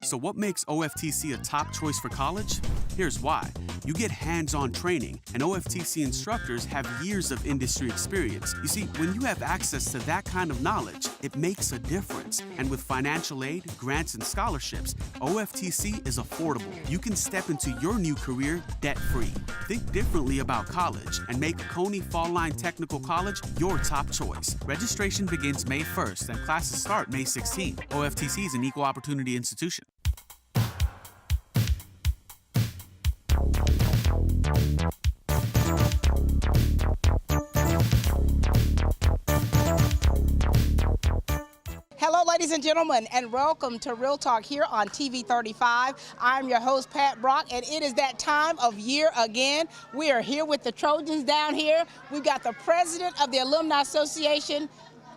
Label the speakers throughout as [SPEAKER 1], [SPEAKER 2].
[SPEAKER 1] So what makes OFTC a top choice for college? Here's why. You get hands-on training, and OFTC instructors have years of industry experience. You see, when you have access to that kind of knowledge, it makes a difference. And with financial aid, grants, and scholarships, OFTC is affordable. You can step into your new career debt-free. Think differently about college and make Oconee Fall Line Technical College your top choice. Registration begins May 1st and classes start May 16th. OFTC is an equal opportunity institution.
[SPEAKER 2] Hello, ladies and gentlemen, and welcome to Real Talk here on TV 35. I'm your host, Pat Brock, and it is that time of year again. We are here with the Trojans down here. We've got the president of the Alumni Association,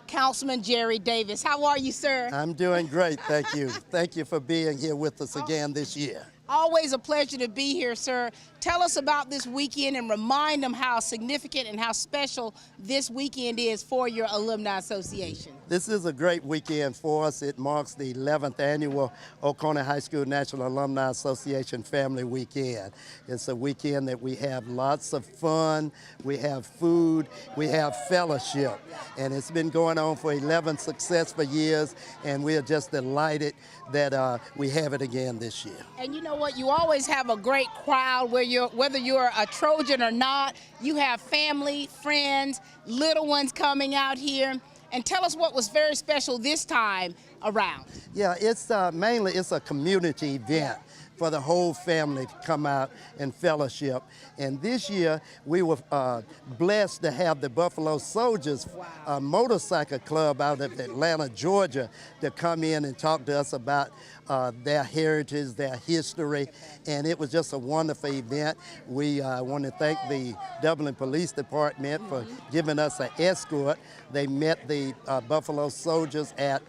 [SPEAKER 2] Councilman Jerry Davis. How are you, sir?
[SPEAKER 3] I'm doing great, thank you. Thank you for being here with us again this year.
[SPEAKER 2] Always a pleasure to be here, sir. Tell us about this weekend and remind them how significant and how special this weekend is for your Alumni Association.
[SPEAKER 3] This is a great weekend for us. It marks the 11th annual Oconee High School National Alumni Association Family Weekend. It's a weekend that we have lots of fun, we have food, we have fellowship. And it's been going on for 11 successful years, and we are just delighted that we have it again this year.
[SPEAKER 2] And you know what? You always have a great crowd whether you're a Trojan or not. You have family, friends, little ones coming out here. And tell us what was very special this time around.
[SPEAKER 3] Yeah, it's mainly it's a community event for the whole family to come out and fellowship. And this year we were blessed to have the Buffalo Soldiers motorcycle club out of Atlanta, Georgia, to come in and talk to us about their heritage, their history, and it was just a wonderful event. We want to thank the Dublin Police Department for giving us an escort. They met the Buffalo Soldiers at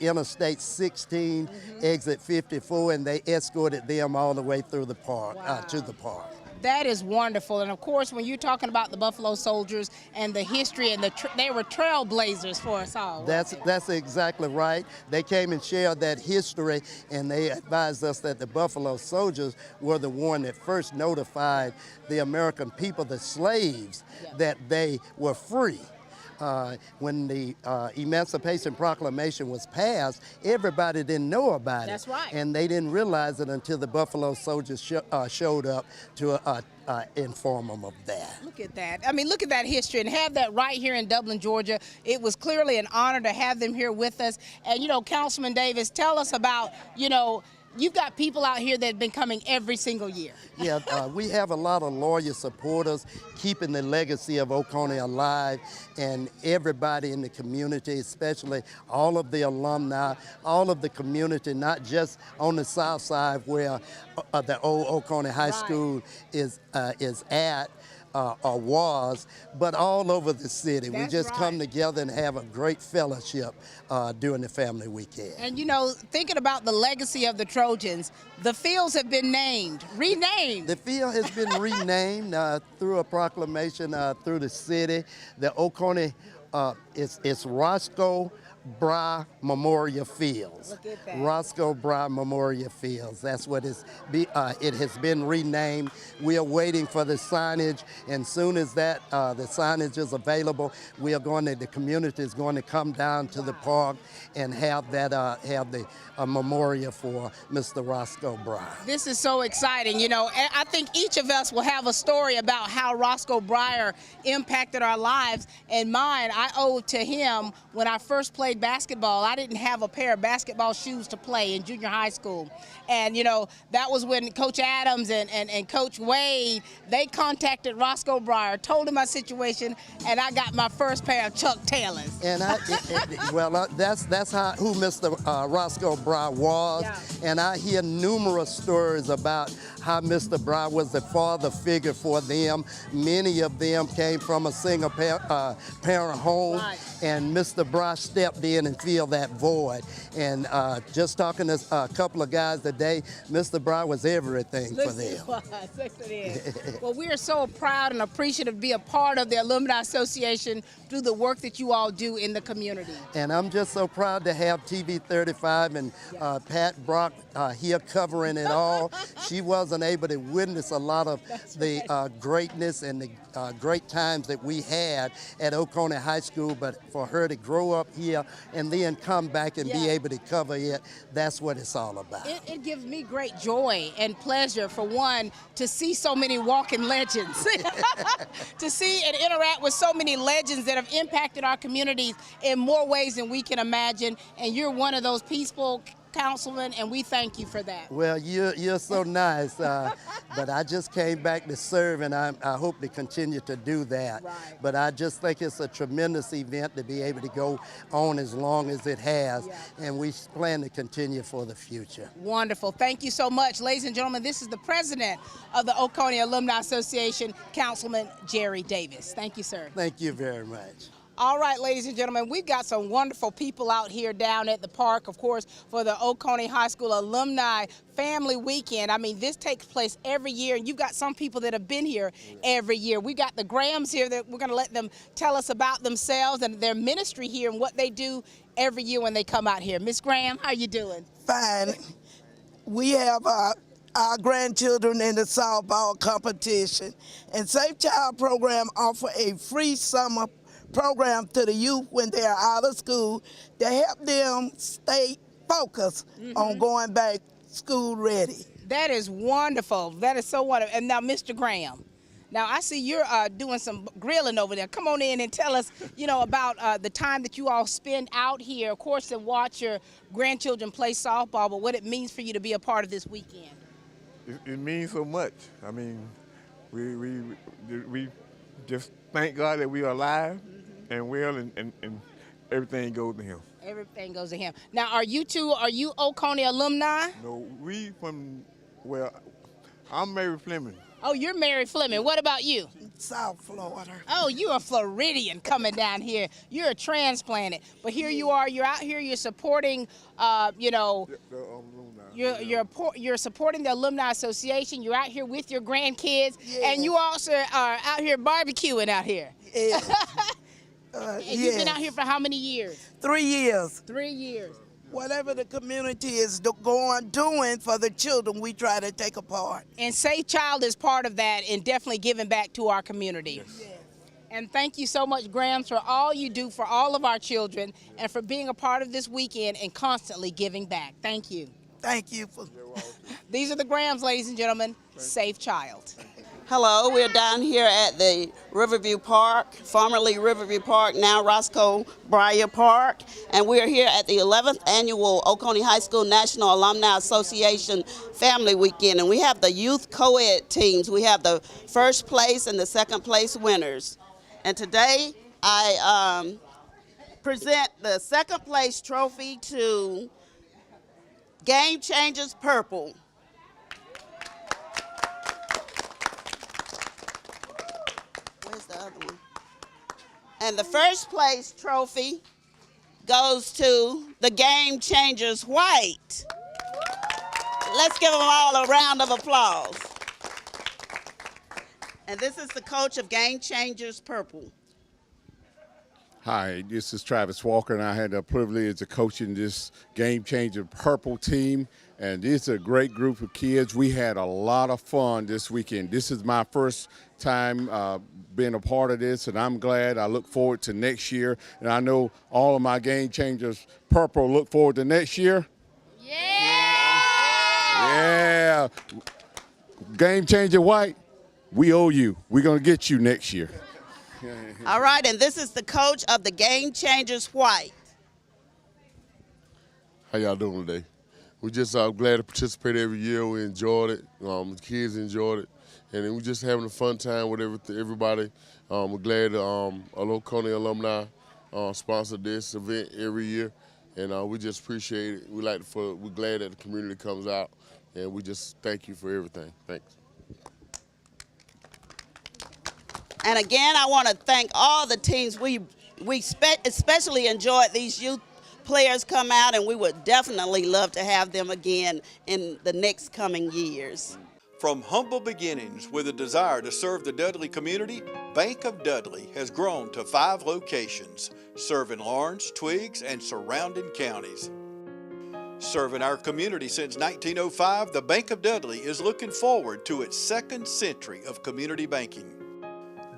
[SPEAKER 3] Interstate 16, exit 54, and they escorted them all the way through the park, to the park.
[SPEAKER 2] That is wonderful. And of course, when you're talking about the Buffalo Soldiers and the history, and they were trailblazers for us all.
[SPEAKER 3] That's exactly right. They came and shared that history, and they advised us that the Buffalo Soldiers were the one that first notified the American people, the slaves, that they were free. When the Emancipation Proclamation was passed, everybody didn't know about it.
[SPEAKER 2] That's right.
[SPEAKER 3] And they didn't realize it until the Buffalo Soldiers showed up to inform them of that.
[SPEAKER 2] Look at that. I mean, look at that history, and have that right here in Dublin, Georgia. It was clearly an honor to have them here with us. And, you know, Councilman Davis, tell us about, you know, you've got people out here that have been coming every single year.
[SPEAKER 3] Yeah, we have a lot of loyal supporters keeping the legacy of Oconee alive, and everybody in the community, especially all of the alumni, all of the community, not just on the south side where the old Oconee High School is at, or was, but all over the city. We just come together and have a great fellowship during the family weekend.
[SPEAKER 2] And you know, thinking about the legacy of the Trojans, the fields have been renamed.
[SPEAKER 3] The field has been renamed through a proclamation through the city. The Oconee, it's Roscoe Bry Memorial Fields.
[SPEAKER 2] Look at that.
[SPEAKER 3] Roscoe Bry Memorial Fields. That's what it has been renamed. We are waiting for the signage, and soon as that the signage is available, the community is going to come down to the park and have the memorial for Mr. Roscoe Bry.
[SPEAKER 2] This is so exciting. You know, I think each of us will have a story about how Roscoe Breyer impacted our lives, and mine I owe to him. When I first played basketball, I didn't have a pair of basketball shoes to play in junior high school. And, you know, that was when Coach Adams and Coach Wade, they contacted Roscoe Breyer, told him my situation, and I got my first pair of Chuck Taylors.
[SPEAKER 3] And that's who Mr. Roscoe Breyer was.
[SPEAKER 2] Yeah.
[SPEAKER 3] And I hear numerous stories about how Mr. Breyer was the father figure for them. Many of them came from a single parent home, and Mr. Breyer stepped stepped in and filled that void. And just talking to a couple of guys today, Mr. Brown was everything for them.
[SPEAKER 2] Well, we are so proud and appreciative to be a part of the Alumni Association through the work that you all do in the community.
[SPEAKER 3] And I'm just so proud to have TV 35 and Pat Brock here covering it all. She wasn't able to witness a lot of the greatness and the great times that we had at Oconee High School, but for her to grow up here and then come back and be able to cover it, that's what it's all about.
[SPEAKER 2] It gives me great joy and pleasure, for one, to see so many walking legends, to see and interact with so many legends that have impacted our communities in more ways than we can imagine, and you're one of those peaceful councilman, and we thank you for that.
[SPEAKER 3] Well, you're so nice, but I just came back to serve, and I hope to continue to do that.
[SPEAKER 2] Right.
[SPEAKER 3] But I just think it's a tremendous event to be able to go on as long as it has, and we plan to continue for the future.
[SPEAKER 2] Wonderful. Thank you so much. Ladies and gentlemen, this is the president of the Oconee Alumni Association, Councilman Jerry Davis. Thank you, sir.
[SPEAKER 3] Thank you very much.
[SPEAKER 2] All right, ladies and gentlemen, we've got some wonderful people out here down at the park, of course, for the Oconee High School Alumni Family Weekend. I mean, this takes place every year, and you've got some people that have been here every year. We got the Grahams here that we're going to let them tell us about themselves and their ministry here and what they do every year when they come out here. Miss Graham, how you doing?
[SPEAKER 4] Fine. We have our grandchildren in the softball competition, and Safe Child program offer a free summer program to the youth when they're out of school to help them stay focused on going back school ready.
[SPEAKER 2] That is wonderful. That is so wonderful. And now, Mr. Graham, now I see you're doing some grilling over there. Come on in and tell us, you know, about the time that you all spend out here, of course, to watch your grandchildren play softball, but what it means for you to be a part of this weekend.
[SPEAKER 5] It means so much. I mean, we just thank God that we are alive and well, and everything goes to him.
[SPEAKER 2] Everything goes to him. Now, are you Oconee alumni?
[SPEAKER 5] No, well, I'm Mary Fleming.
[SPEAKER 2] Oh, you're Mary Fleming. What about you?
[SPEAKER 4] South Florida.
[SPEAKER 2] Oh, you're a Floridian coming down here. You're a transplanted. But here you are. You're out here. You're supporting, you know, you're supporting the Alumni Association. You're out here with your grandkids, and you also are out here barbecuing out here.
[SPEAKER 4] Yeah.
[SPEAKER 2] And you've been out here for how many years?
[SPEAKER 4] 3 years.
[SPEAKER 2] 3 years.
[SPEAKER 4] Whatever the community is doing for the children, we try to take a part.
[SPEAKER 2] And Safe Child is part of that, and definitely giving back to our community.
[SPEAKER 4] Yes.
[SPEAKER 2] And thank you so much, Graham, for all you do for all of our children and for being a part of this weekend and constantly giving back. Thank you.
[SPEAKER 4] Thank you.
[SPEAKER 2] These are the Grahams, ladies and gentlemen. Safe Child.
[SPEAKER 6] Hello, we're down here at the Riverview Park, formerly Riverview Park, now Roscoe Breyer Park, and we're here at the 11th annual Oconee High School National Alumni Association Family Weekend, and we have the youth co-ed teams. We have the first place and the second place winners. And today I present the second place trophy to Game Changers Purple. The other one. And the first place trophy goes to the Game Changers White. Let's give them all a round of applause. And this is the coach of Game Changers Purple.
[SPEAKER 7] Hi, this is Travis Walker, and I had the privilege of coaching this Game Changer Purple team. And it's a great group of kids. We had a lot of fun this weekend. This is my first time being a part of this, and I'm glad. I look forward to next year. And I know all of my Game Changers Purple look forward to next year. Yeah! Game Changer White, we owe you. We're going to get you next year.
[SPEAKER 6] All right, and this is the coach of the Game Changers White.
[SPEAKER 8] How y'all doing today? We're just glad to participate every year. We enjoyed it. The kids enjoyed it. And then we're just having a fun time with everybody. We're glad Oconee alumni sponsor this event every year. And we just appreciate it. We're glad that the community comes out. And we just thank you for everything. Thanks.
[SPEAKER 6] And again, I want to thank all the teams. We especially enjoyed these youth players come out, and we would definitely love to have them again in the next coming years.
[SPEAKER 9] From humble beginnings with a desire to serve the Dudley community, Bank of Dudley has grown to 5 locations, serving Lawrence, Twiggs, and surrounding counties. Serving our community since 1905, the Bank of Dudley is looking forward to its 2nd century of community banking.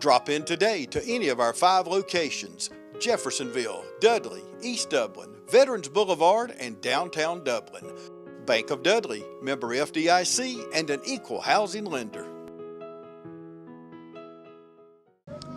[SPEAKER 9] Drop in today to any of our 5 locations: Jeffersonville, Dudley, East Dublin, Veterans Boulevard, and downtown Dublin. Bank of Dudley, member FDIC, and an equal housing lender.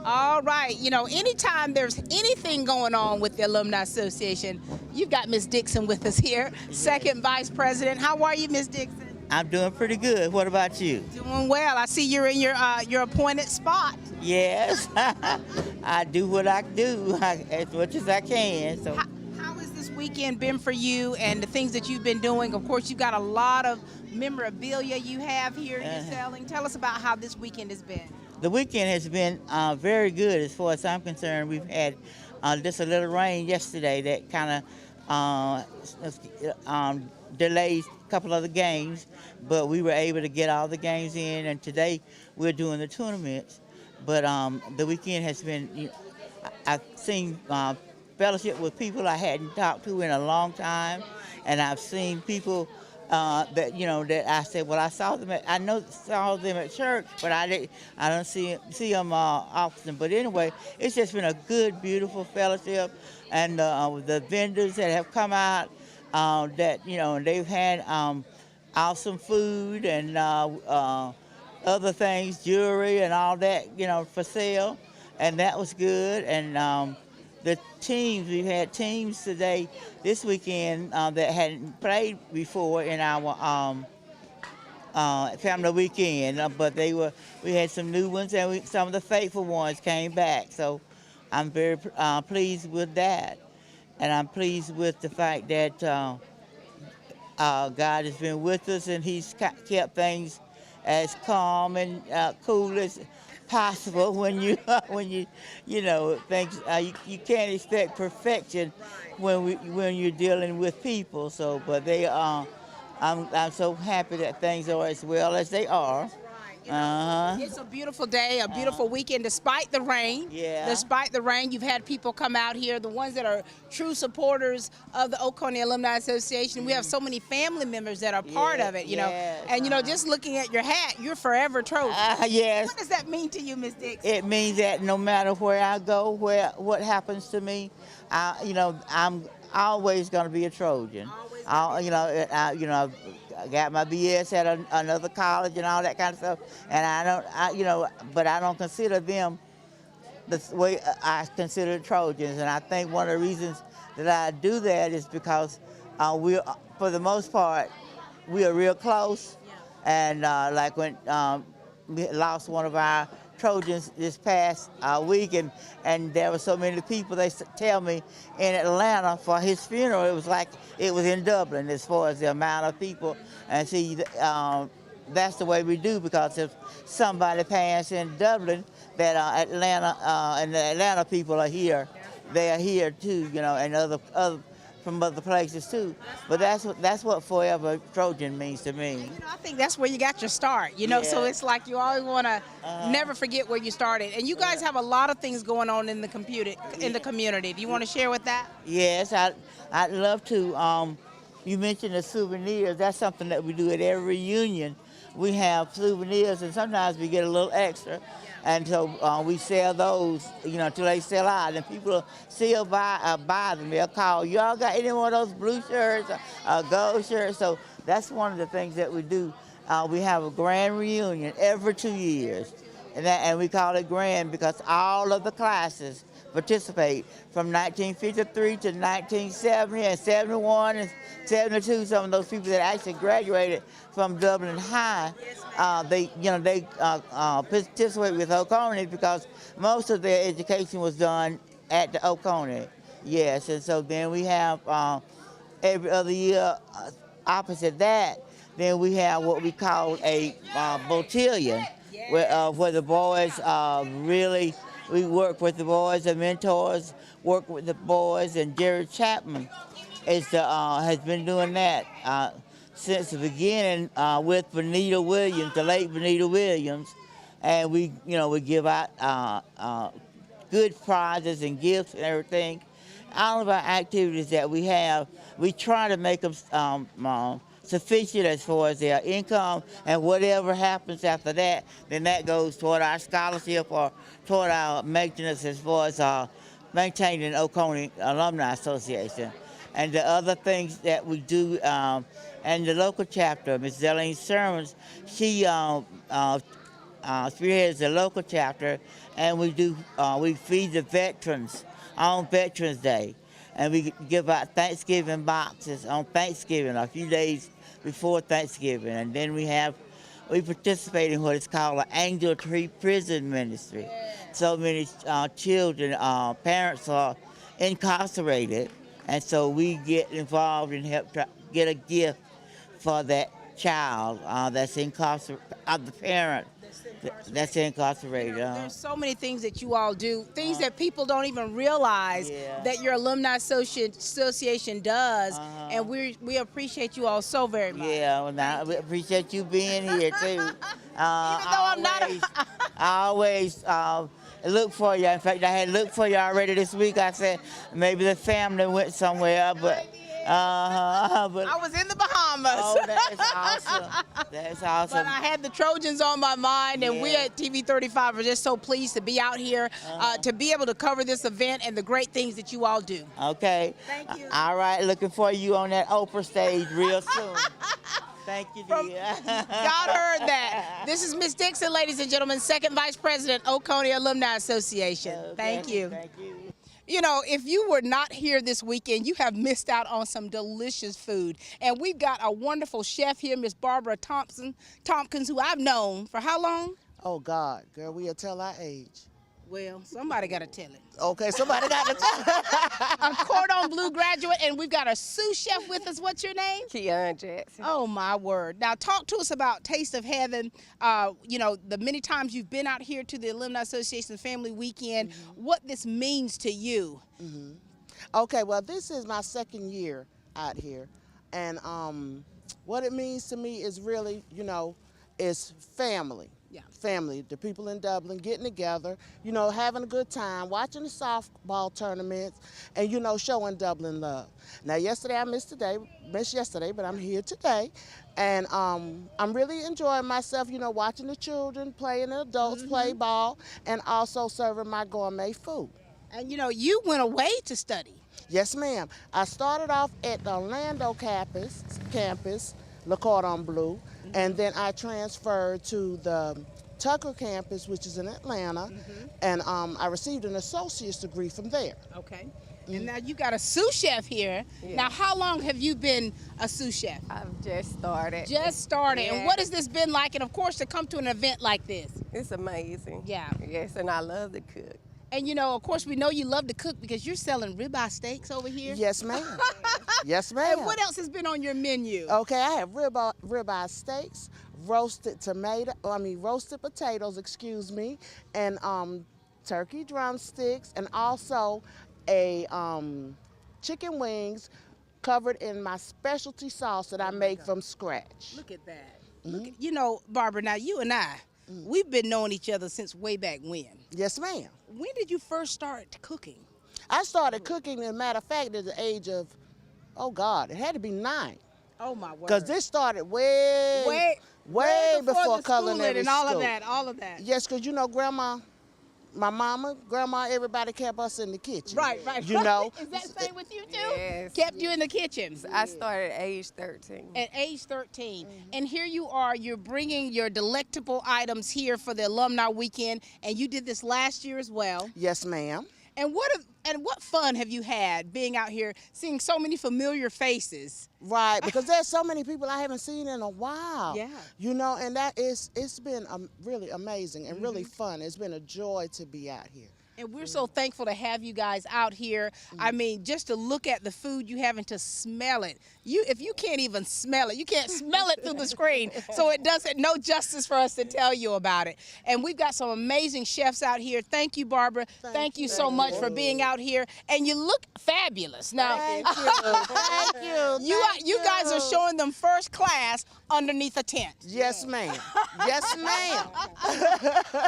[SPEAKER 2] All right, you know, anytime there's anything going on with the Alumni Association, you've got Ms. Dixon with us here, 2nd Vice President. How are you, Ms. Dixon?
[SPEAKER 10] I'm doing pretty good. What about you?
[SPEAKER 2] Doing well. I see you're in your appointed spot.
[SPEAKER 10] Yes, I do what I do as much as I can. So.
[SPEAKER 2] How has this weekend been for you and the things that you've been doing? Of course, you've got a lot of memorabilia you have here you're selling. Tell us about how this weekend has been.
[SPEAKER 10] The weekend has been very good as far as I'm concerned. We've had just a little rain yesterday that kind of delayed a couple of the games, but we were able to get all the games in, and today we're doing the tournaments. But the weekend has been, I've seen fellowship with people I hadn't talked to in a long time, and I've seen people that that I said, well, I saw them at church, but I don't see them often. But anyway, it's just been a good, beautiful fellowship, and the vendors that have come out, that and they've had awesome food and other things, jewelry and all that, for sale, and that was good. And the teams, we've had teams today, this weekend, that hadn't played before in our family weekend, but we had some new ones, and some of the faithful ones came back. So I'm very pleased with that, and I'm pleased with the fact that God has been with us, and He's kept things as calm and cool as possible when you things you can't expect perfection when you're dealing with people. So, but they are. I'm so happy that things are as well as they are.
[SPEAKER 2] It's a beautiful day, a beautiful weekend, despite the rain.
[SPEAKER 10] Yeah.
[SPEAKER 2] Despite the rain, you've had people come out here, the ones that are true supporters of the Oconee Alumni Association. We have so many family members that are part of it, And, just looking at your hat, you're forever Trojan.
[SPEAKER 10] Yes.
[SPEAKER 2] What does that mean to you, Ms. Dixon?
[SPEAKER 10] It means that no matter where I go, what happens to me, I'm always going to be a Trojan. I got my BS at another college and all that kind of stuff, and but I don't consider them the way I consider Trojans. And I think one of the reasons that I do that is because for the most part, we are real close. And like when we lost one of our Trojans this past week, and there were so many people, they tell me, in Atlanta for his funeral, it was like it was in Dublin as far as the amount of people. And see, that's the way we do, because if somebody passed in Dublin, that Atlanta and the Atlanta people are here, they are here too, and other from other places too. But that's what forever Trojan means to me.
[SPEAKER 2] I think that's where you got your start, so it's like you always want to never forget where you started. And you guys have a lot of things going on in the community. Do you want to share with that?
[SPEAKER 10] Yes, I'd love to. You mentioned the souvenirs. That's something that we do at every reunion. We have souvenirs, and sometimes we get a little extra. And so we sell those, till they sell out, and people still buy them. They'll call, y'all got any more of those blue shirts, gold shirts? So that's one of the things that we do. We have a grand reunion every 2 years, and we call it grand because all of the classes participate from 1953 to 1970 and 71 and 72. Some of those people that actually graduated from Dublin High, they participate with Oconee because most of their education was done at the Oconee. Yes, and so then we have every other year, opposite that, then we have what we call a botillion, where the boys we work with the boys, the mentors work with the boys, and Jerry Chapman has been doing that since the beginning with Benita Williams, the late Benita Williams, and we give out good prizes and gifts and everything. All of our activities that we have, we try to make them sufficient as far as their income, and whatever happens after that, then that goes toward our scholarship or toward our maintenance as far as maintaining Oconee Alumni Association. And the other things that we do, and the local chapter, Ms. Zelene Shermans, she spearheads the local chapter, and we feed the veterans on Veterans Day, and we give out Thanksgiving boxes on Thanksgiving, a few days before Thanksgiving, and then we participate in what is called an Angel Tree Prison Ministry. So many children, parents are incarcerated, and so we get involved and help get a gift for that child that's incarcerated, the parent that's incarcerated.
[SPEAKER 2] There's so many things that you all do, things that people don't even realize that your Alumni Association does, and we appreciate you all so very much.
[SPEAKER 10] Yeah, well, now we appreciate you being here too.
[SPEAKER 2] Even though I'm not
[SPEAKER 10] I always look for you. In fact, I had looked for you already this week. I said maybe the family went somewhere, but
[SPEAKER 2] I was in the Bahamas.
[SPEAKER 10] Oh, that is awesome. That's awesome.
[SPEAKER 2] But I had the Trojans on my mind, and we at TV 35 are just so pleased to be out here, to be able to cover this event and the great things that you all do.
[SPEAKER 10] Okay.
[SPEAKER 2] Thank you.
[SPEAKER 10] All right, looking for you on that Oprah stage real soon. Thank you, dear.
[SPEAKER 2] God heard that. This is Miss Dixon, ladies and gentlemen, Second Vice President, Oconee Alumni Association.
[SPEAKER 10] Okay.
[SPEAKER 2] Thank you.
[SPEAKER 10] Thank you.
[SPEAKER 2] You know, if you were not here this weekend, you have missed out on some delicious food. And we've got a wonderful chef here, Miss Barbara Tompkins, who I've known for how long?
[SPEAKER 4] Oh, God, girl, we'll tell our age.
[SPEAKER 2] Well, somebody got to tell it.
[SPEAKER 4] Okay, somebody got to tell it.
[SPEAKER 2] A Cordon Bleu graduate, and we've got a sous chef with us. What's your name?
[SPEAKER 11] Keon Jackson.
[SPEAKER 2] Oh, my word. Now, talk to us about Taste of Heaven. You know, the many times you've been out here to the Alumni Association Family Weekend, what this means to you.
[SPEAKER 4] Okay, well, this is my second year out here. And what it means to me is really, you know, is family.
[SPEAKER 2] Yeah.
[SPEAKER 4] Family, the people in Dublin getting together, you know, having a good time, watching the softball tournaments, and, you know, showing Dublin love. Now, yesterday I missed yesterday, but I'm here today, and I'm really enjoying myself, you know, watching the children play and the adults play ball, and also serving my gourmet food.
[SPEAKER 2] And, you know, you went away to study.
[SPEAKER 4] Yes, ma'am. I started off at the Orlando campus, Le Cordon Bleu, and then I transferred to the Tucker campus, which is in Atlanta, and I received an associate's degree from there.
[SPEAKER 2] Okay. And now you got a sous chef here.
[SPEAKER 11] Yeah.
[SPEAKER 2] Now, how long have you been a sous chef?
[SPEAKER 11] I've just started.
[SPEAKER 2] Just started.
[SPEAKER 11] Yeah.
[SPEAKER 2] And what has this been like? And, of course, to come to an event like this.
[SPEAKER 11] It's amazing.
[SPEAKER 2] Yeah.
[SPEAKER 11] Yes, and I love to cook.
[SPEAKER 2] And, you know, of course, we know you love to cook because you're selling ribeye steaks over here.
[SPEAKER 4] Yes, ma'am. Yes, ma'am.
[SPEAKER 2] And what else has been on your menu?
[SPEAKER 4] Okay, I have ribeye steaks, roasted potatoes, excuse me, and turkey drumsticks, and also a chicken wings covered in my specialty sauce that I make from scratch.
[SPEAKER 2] Look at that. You know, Barbara, now you and I, we've been knowing each other since way back when.
[SPEAKER 4] Yes, ma'am.
[SPEAKER 2] When did you first start cooking?
[SPEAKER 4] I started cooking, as a matter of fact, at the age of, oh God, it had to be 9.
[SPEAKER 2] Oh my word.
[SPEAKER 4] Because this started way before
[SPEAKER 2] the
[SPEAKER 4] culinary
[SPEAKER 2] and all
[SPEAKER 4] school.
[SPEAKER 2] all of that.
[SPEAKER 4] Yes, because you know, my mama, grandma, everybody kept us in the kitchen.
[SPEAKER 2] Right.
[SPEAKER 4] You know.
[SPEAKER 2] Is that the same with you too?
[SPEAKER 11] Yes.
[SPEAKER 2] Kept you in the kitchen.
[SPEAKER 11] I started at age 13.
[SPEAKER 2] At age 13. And here you are, you're bringing your delectable items here for the Alumni Weekend, and you did this last year as well.
[SPEAKER 4] Yes, ma'am.
[SPEAKER 2] And what fun have you had being out here, seeing so many familiar faces?
[SPEAKER 4] Right, because there's so many people I haven't seen in a while.
[SPEAKER 2] Yeah.
[SPEAKER 4] You know, and it's been really amazing and really fun. It's been a joy to be out here.
[SPEAKER 2] And we're so thankful to have you guys out here. I mean, just to look at the food you have and to smell it. If you can't even smell it, you can't smell it through the screen. So it does it no justice for us to tell you about it. And we've got some amazing chefs out here. Thank you, Barbara. Thank you so much for being out here. And you look fabulous. Now,
[SPEAKER 4] Thank you.
[SPEAKER 2] you guys are showing them first class underneath a tent.
[SPEAKER 4] Yes, ma'am. Yes, ma'am.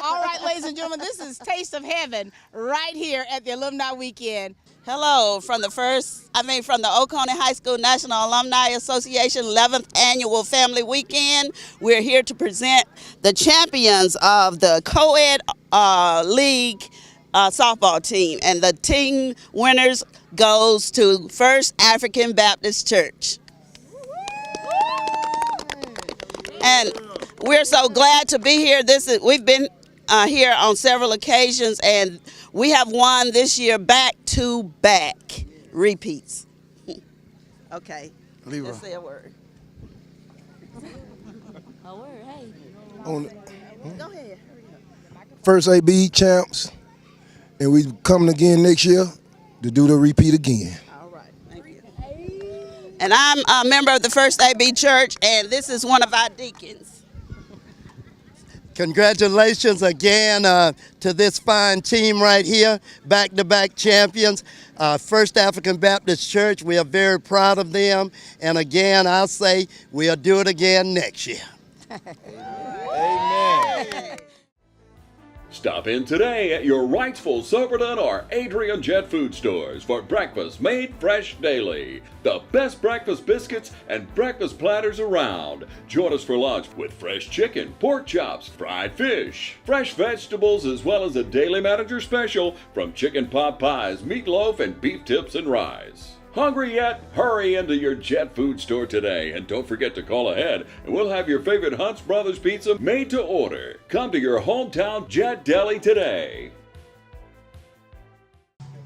[SPEAKER 2] All right, ladies and gentlemen, this is Taste of Heaven right here at the Alumni Weekend.
[SPEAKER 6] Hello, from the Oconee High School National Alumni Association 11th Annual Family Weekend. We're here to present the champions of the co-ed league softball team. And the team winners goes to First African Baptist Church. And we're so glad to be here. We've been here on several occasions, and we have won this year back-to-back repeats. Okay. Let's say a word. A word, hey.
[SPEAKER 2] Go ahead.
[SPEAKER 12] First AB champs, and we coming again next year to do the repeat again.
[SPEAKER 6] All right, thank you. And I'm a member of the First AB Church, and this is one of our deacons.
[SPEAKER 3] Congratulations again to this fine team right here, back-to-back champions. First African Baptist Church, we are very proud of them. And again, I'll say we'll do it again next year.
[SPEAKER 12] Amen.
[SPEAKER 13] Stop in today at your Wrightsville, Silverton, or Adrian Jet Food stores for breakfast made fresh daily. The best breakfast biscuits and breakfast platters around. Join us for lunch with fresh chicken, pork chops, fried fish, fresh vegetables, as well as a daily manager special from chicken pot pies, meatloaf, and beef tips and rice. Hungry yet? Hurry into your Jet Food store today, and don't forget to call ahead, and we'll have your favorite Hunt's Brothers pizza made to order. Come to your hometown Jet Deli today.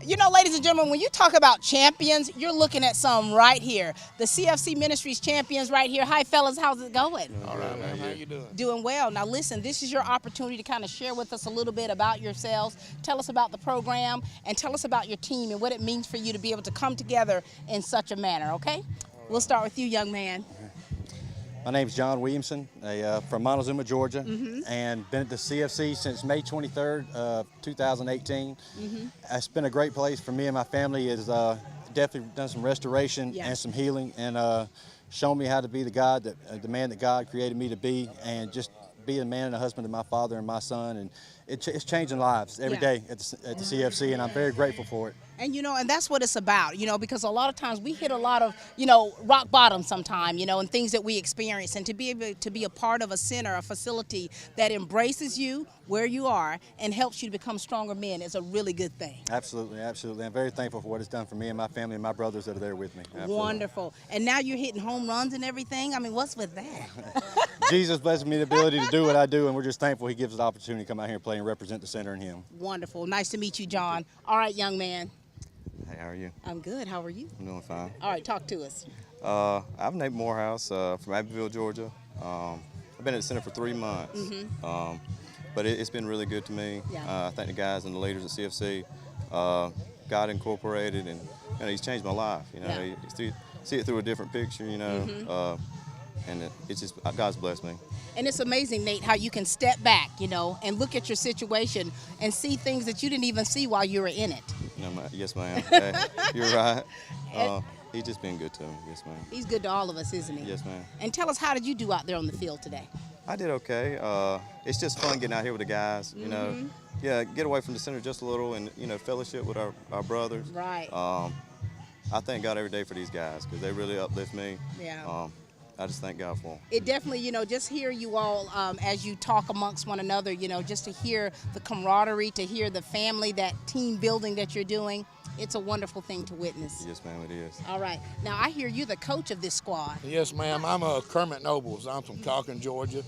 [SPEAKER 2] You know, ladies and gentlemen, when you talk about champions, you're looking at some right here. The CFC Ministries champions right here. Hi, fellas. How's it going?
[SPEAKER 5] All right, man. How you doing?
[SPEAKER 2] Doing well. Now, listen, this is your opportunity to kind of share with us a little bit about yourselves. Tell us about the program and tell us about your team and what it means for you to be able to come together in such a manner, okay? We'll start with you, young man.
[SPEAKER 14] My name is John Williamson, from Montezuma, Georgia, and been at the CFC since May 23rd of 2018. It's been a great place for me and my family. It's definitely done some restoration and some healing, and shown me how to be the man that God created me to be, and just be a man and a husband to my father and my son. And it's changing lives every day at the CFC, and I'm very grateful for it.
[SPEAKER 2] And, you know, and that's what it's about, you know, because a lot of times we hit a lot of, you know, rock bottom sometime, you know, and things that we experience. And to be able to be a part of a center, a facility that embraces you where you are and helps you to become stronger men is a really good thing.
[SPEAKER 14] Absolutely, absolutely. I'm very thankful for what it's done for me and my family and my brothers that are there with me. Absolutely.
[SPEAKER 2] Wonderful. And now you're hitting home runs and everything. I mean, what's with that?
[SPEAKER 14] Jesus blessed me the ability to do what I do, and we're just thankful he gives us the opportunity to come out here and play and represent the center and him.
[SPEAKER 2] Wonderful. Nice to meet you, John. All right, young man.
[SPEAKER 15] Hey, how are you?
[SPEAKER 2] I'm good. How are you?
[SPEAKER 15] I'm doing fine.
[SPEAKER 2] All right, talk to us.
[SPEAKER 15] I'm Nate Morehouse from Abbeville, Georgia. I've been at the center for 3 months, but it's been really good to me. I thank the guys and the leaders at CFC. God Incorporated, and you know, he's changed my life. You know, you see it through a different picture. You know, and it's just God's blessed me.
[SPEAKER 2] And it's amazing, Nate, how you can step back, you know, and look at your situation and see things that you didn't even see while you were in it.
[SPEAKER 15] No, yes, ma'am. Hey, you're right. He's just been good to me. Yes, ma'am.
[SPEAKER 2] He's good to all of us, isn't he?
[SPEAKER 15] Yes, ma'am.
[SPEAKER 2] And tell us, how did you do out there on the field today?
[SPEAKER 15] I did okay. It's just fun getting out here with the guys. You know, get away from the center just a little, and you know, fellowship with our brothers.
[SPEAKER 2] Right.
[SPEAKER 15] I thank God every day for these guys because they really uplift me.
[SPEAKER 2] Yeah.
[SPEAKER 15] I just thank God for them.
[SPEAKER 2] It definitely, you know, just hear you all as you talk amongst one another, you know, just to hear the camaraderie, to hear the family, that team building that you're doing. It's a wonderful thing to witness.
[SPEAKER 15] Yes, ma'am, it is.
[SPEAKER 2] All right. Now, I hear you're the coach of this squad.
[SPEAKER 5] Yes, ma'am. I'm Kermit Nobles. I'm from Calkin, Georgia.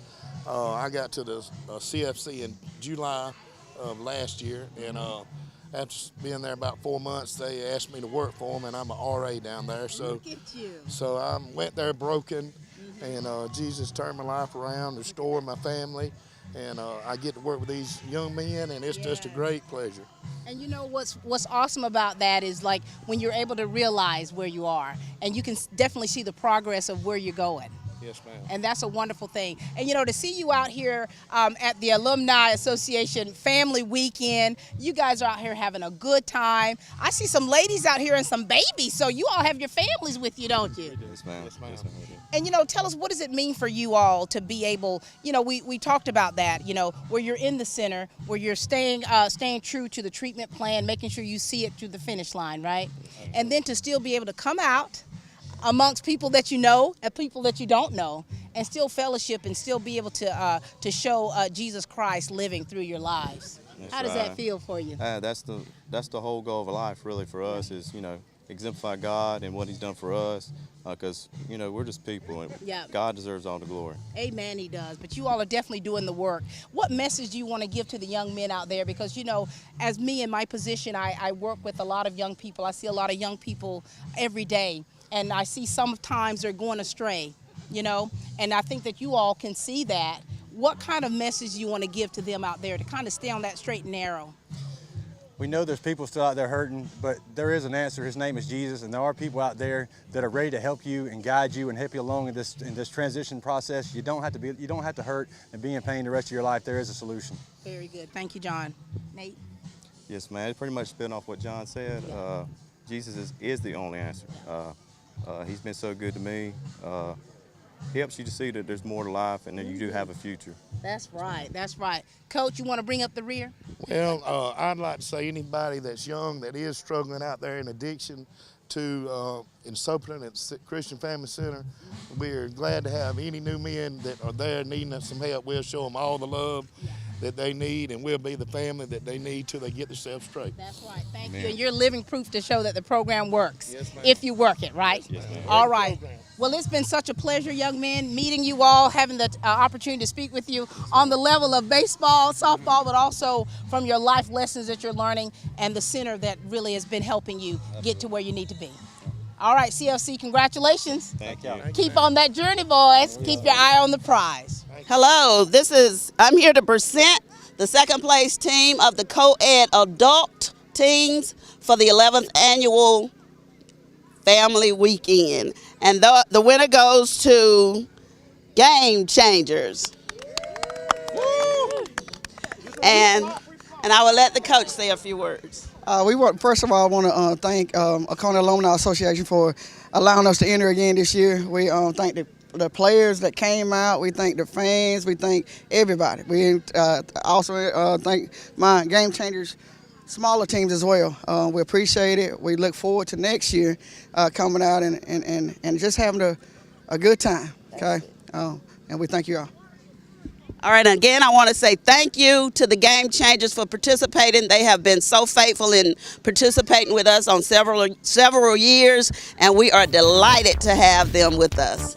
[SPEAKER 5] I got to the CFC in July of last year, and after being there about 4 months, they asked me to work for them, and I'm an RA down there. So,
[SPEAKER 2] look at you.
[SPEAKER 5] So I went there broken, and Jesus turned my life around, restored my family, and I get to work with these young men, and it's just a great pleasure.
[SPEAKER 2] And you know what's awesome about that is like when you're able to realize where you are, and you can definitely see the progress of where you're going.
[SPEAKER 5] Yes, ma'am.
[SPEAKER 2] And that's a wonderful thing. And you know, to see you out here at the Alumni Association Family Weekend, you guys are out here having a good time. I see some ladies out here and some babies, so you all have your families with you, don't you?
[SPEAKER 15] Yes, ma'am. Yes, ma'am.
[SPEAKER 2] And you know, tell us, what does it mean for you all to be able, you know, we talked about that, you know, where you're in the center, where you're staying true to the treatment plan, making sure you see it through the finish line, right? And then to still be able to come out amongst people that you know and people that you don't know, and still fellowship and still be able to show Jesus Christ living through your lives. How does that feel for you?
[SPEAKER 15] That's the whole goal of life, really, for us, is, you know, exemplify God and what He's done for us, because, you know, we're just people, and God deserves all the glory.
[SPEAKER 2] Amen, He does. But you all are definitely doing the work. What message do you want to give to the young men out there? Because, you know, as me in my position, I work with a lot of young people. I see a lot of young people every day, and I see sometimes they're going astray, you know, and I think that you all can see that. What kind of message do you want to give to them out there to kind of stay on that straight and narrow?
[SPEAKER 14] We know there's people still out there hurting, but there is an answer. His name is Jesus, and there are people out there that are ready to help you and guide you and help you along in this transition process. You don't have to hurt and be in pain the rest of your life. There is a solution.
[SPEAKER 2] Very good. Thank you, John. Nate?
[SPEAKER 15] Yes, man. It's pretty much spin off what John said. Jesus is the only answer. He's been so good to me. He helps you to see that there's more to life and that you do have a future. That's
[SPEAKER 2] right. That's right. Coach, you want to bring up the rear?
[SPEAKER 5] Well, I'd like to say anybody that's young that is struggling out there in addiction to in Soperton at Christian Family Center, we're glad to have any new men that are there needing some help. We'll show them all the love that they need, and we'll be the family that they need till they get themselves straight.
[SPEAKER 2] That's right. Thank you. And you're living proof to show that the program works.
[SPEAKER 5] Yes, ma'am.
[SPEAKER 2] If you work it, right?
[SPEAKER 5] Yes, ma'am.
[SPEAKER 2] All right. Well, it's been such a pleasure, young men, meeting you all, having the opportunity to speak with you on the level of baseball, softball, but also from your life lessons that you're learning and the center that really has been helping you get to where you need to be. All right, CFC, congratulations.
[SPEAKER 15] Thank you.
[SPEAKER 2] Keep on that journey, boys. Keep your eye on the prize.
[SPEAKER 6] Hello, I'm here to present the second place team of the co-ed adult teams for the 11th annual Family Weekend. And the winner goes to Game Changers. And I will let the coach say a few words.
[SPEAKER 16] First of all, I want to thank Oconee Alumni Association for allowing us to enter again this year. We thank the players that came out. We thank the fans. We thank everybody. We also thank my Game Changers smaller teams as well. We appreciate it. We look forward to next year coming out and just having a good time. Okay, and we thank you all.
[SPEAKER 6] All right, again, I want to say thank you to the Game Changers for participating. They have been so faithful in participating with us on several years, and we are delighted to have them with us.